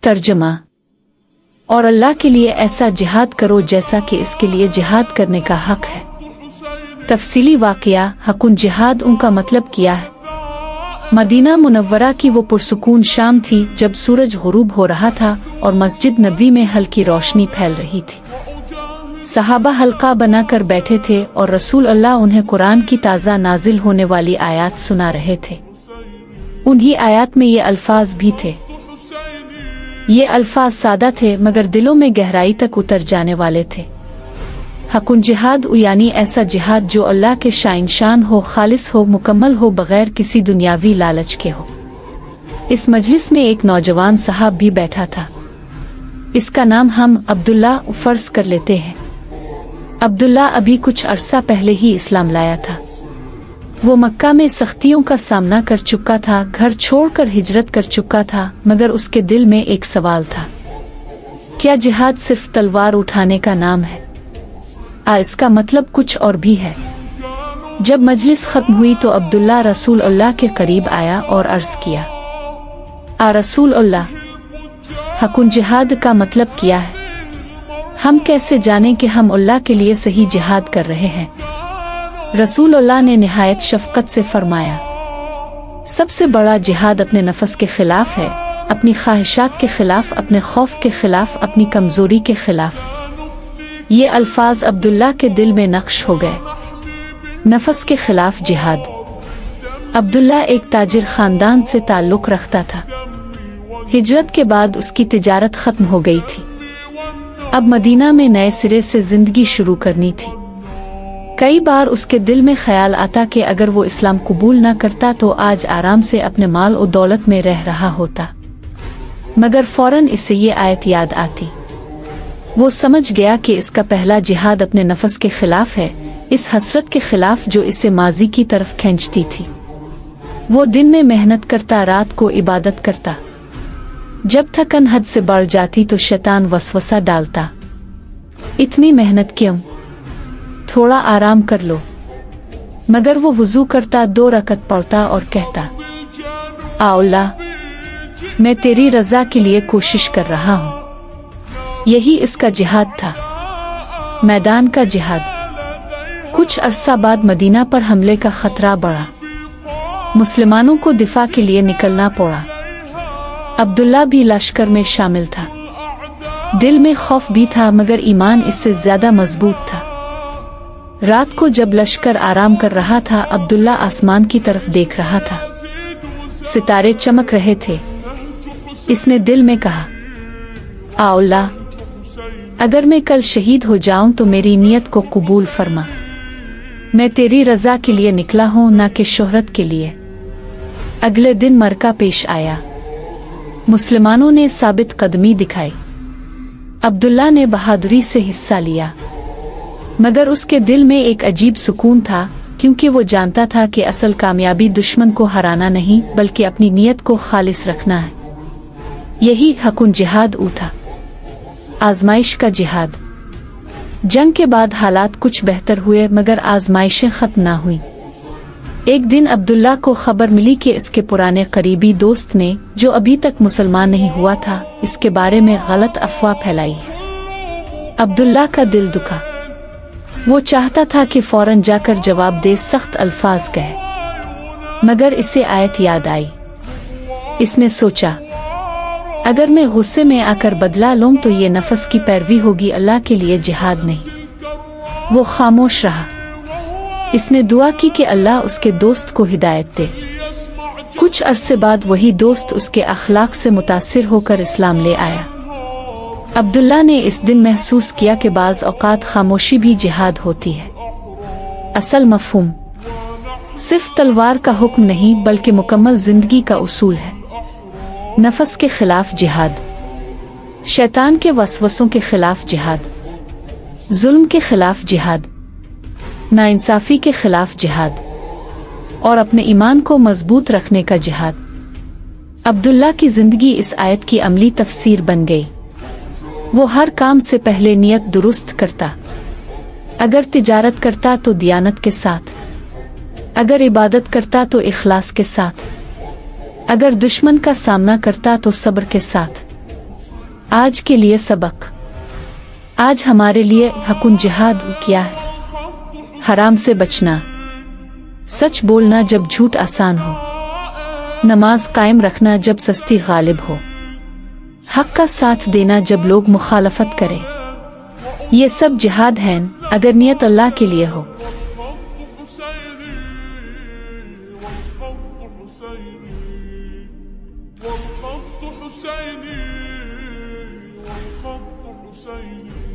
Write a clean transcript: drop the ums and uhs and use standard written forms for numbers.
तर्जमा। और अल्लाह के लिए ऐसा जिहाद करो जैसा कि इसके लिए जिहाद करने का हक है। तफसीली वाक़या हकुन जिहाद उनका मतलब किया है। मदीना मुनव्वरा की वो पुरसुकून शाम थी जब सूरज गुरूब हो रहा था और मस्जिद नबवी में हल्की रोशनी फैल रही थी। सहाबा हल्का बनाकर बैठे थे और रसूल अल्लाह उन्हें कुरान की ताज़ा नाजिल होने वाली आयत सुना रहे थे। उन्हीं आयत में ये अल्फाज भी थे। ये अल्फाज सादा थे मगर दिलों में गहराई तक उतर जाने वाले थे। हकुन जिहाद यानी ऐसा जिहाद जो अल्लाह के शान हो, खालिस हो, मुकम्मल हो, बगैर किसी दुनियावी लालच के हो। इस मजलिस में एक नौजवान साहब भी बैठा था। इसका नाम हम अब्दुल्ला फर्ज कर लेते हैं। अब्दुल्ला अभी कुछ अरसा पहले ही इस्लाम लाया था। वो मक्का में सख्तियों का सामना कर चुका था, घर छोड़कर हिजरत कर चुका था, मगर उसके दिल में एक सवाल था, क्या जिहाद सिर्फ तलवार उठाने का नाम है? इसका मतलब कुछ और भी है। जब मजलिस खत्म हुई तो अब्दुल्ला रसूल अल्लाह के करीब आया और अर्ज किया, रसूल अल्लाह, हकुन जिहाद का मतलब क्या है? हम कैसे जानें कि हम अल्लाह के लिए सही जिहाद कर रहे हैं? रसूल अल्लाह ने निहायत शफकत से फरमाया, सबसे बड़ा जिहाद अपने नफ्स के खिलाफ है, अपनी ख्वाहिशात के खिलाफ, अपने खौफ के खिलाफ, अपनी कमजोरी के खिलाफ। ये अल्फाज अब्दुल्ला के दिल में नक्श हो गए। नफ्स के खिलाफ जिहाद। अब्दुल्ला एक ताजिर खानदान से ताल्लुक रखता था। हिजरत के बाद उसकी तिजारत खत्म हो गई थी। अब मदीना में नए सिरे से जिंदगी शुरू करनी थी। कई बार उसके दिल में ख्याल आता कि अगर वो इस्लाम कबूल न करता तो आज आराम से अपने माल और दौलत में रह रहा होता, मगर फौरन इससे ये आयत याद आती। वो समझ गया कि इसका पहला जिहाद अपने नफ्स के खिलाफ है, इस हसरत के खिलाफ जो इसे माजी की तरफ खींचती थी। वो दिन में मेहनत करता, रात को इबादत करता। जब थकन हद से बढ़ जाती तो शैतान वसवसा डालता, इतनी मेहनत क्यों, थोड़ा आराम कर लो। मगर वो वुजू करता, 2 रकत पढ़ता और कहता, अल्लाह, मैं तेरी रजा के लिए कोशिश कर रहा हूँ। यही इसका जिहाद था, मैदान का जिहाद। कुछ अरसा बाद मदीना पर हमले का खतरा बढ़ा। मुसलमानों को दिफा के लिए निकलना पड़ा। अब्दुल्ला भी लश्कर में शामिल था। दिल में खौफ भी था मगर ईमान इससे ज्यादा मजबूत था। रात को जब लश्कर आराम कर रहा था, अब्दुल्ला आसमान की तरफ देख रहा था। सितारे चमक रहे थे। इसने दिल में कहा, अल्लाह, अगर मैं कल शहीद हो जाऊं तो मेरी नियत को कबूल फरमा। मैं तेरी रजा के लिए निकला हूं, ना कि शोहरत के लिए। अगले दिन मरका पेश आया। मुसलमानों ने साबित कदमी दिखाई। अब्दुल्ला ने बहादुरी से हिस्सा लिया, मगर उसके दिल में एक अजीब सुकून था, क्योंकि वो जानता था कि असल कामयाबी दुश्मन को हराना नहीं बल्कि अपनी नियत को खालिस रखना है। यही हकुन जिहाद था, आजमाइश का जिहाद। जंग के बाद हालात कुछ बेहतर हुए मगर आजमाइशें खत्म ना हुई। एक दिन अब्दुल्ला को खबर मिली कि इसके पुराने करीबी दोस्त ने, जो अभी तक मुसलमान नहीं हुआ था, इसके बारे में गलत अफवाह फैलाई है। अब्दुल्ला का दिल दुखा। वो चाहता था कि फौरन जाकर जवाब दे, सख्त अल्फाज कहे, मगर इसे आयत याद आई। इसने सोचा, अगर मैं गुस्से में आकर बदला लूं तो ये नफ्स की पैरवी होगी, अल्लाह के लिए जिहाद नहीं। वो खामोश रहा। इसने दुआ की कि अल्लाह उसके दोस्त को हिदायत दे। कुछ अरसे बाद वही दोस्त उसके अखलाक से मुतासिर होकर इस्लाम ले आया। अब्दुल्ला ने इस दिन महसूस किया कि बाज़ औक़ात खामोशी भी जिहाद होती है। असल मफ़हूम सिर्फ तलवार का हुक्म नहीं बल्कि मुकम्मल जिंदगी का उसूल है। नफ्स के खिलाफ जिहाद, शैतान के वसवसों के खिलाफ जिहाद, जुल्म के खिलाफ जिहाद, नाइंसाफी के खिलाफ जिहाद और अपने ईमान को मजबूत रखने का जिहाद। अब्दुल्ला की जिंदगी इस आयत की अमली तफसीर बन गई। वो हर काम से पहले नियत दुरुस्त करता। अगर तिजारत करता तो दियानत के साथ, अगर इबादत करता तो इखलास के साथ, अगर दुश्मन का सामना करता तो सब्र के साथ। آج کے لیے سبق۔ آج ہمارے لیے حکم جہاد کیا ہے؟ حرام سے بچنا، سچ بولنا جب جھوٹ آسان ہو، نماز قائم رکھنا جب سستی غالب ہو، حق کا ساتھ دینا جب لوگ مخالفت کریں۔ یہ سب جہاد ہیں اگر نیت اللہ کے لیے ہو۔ والخط حسيني والخط حسيني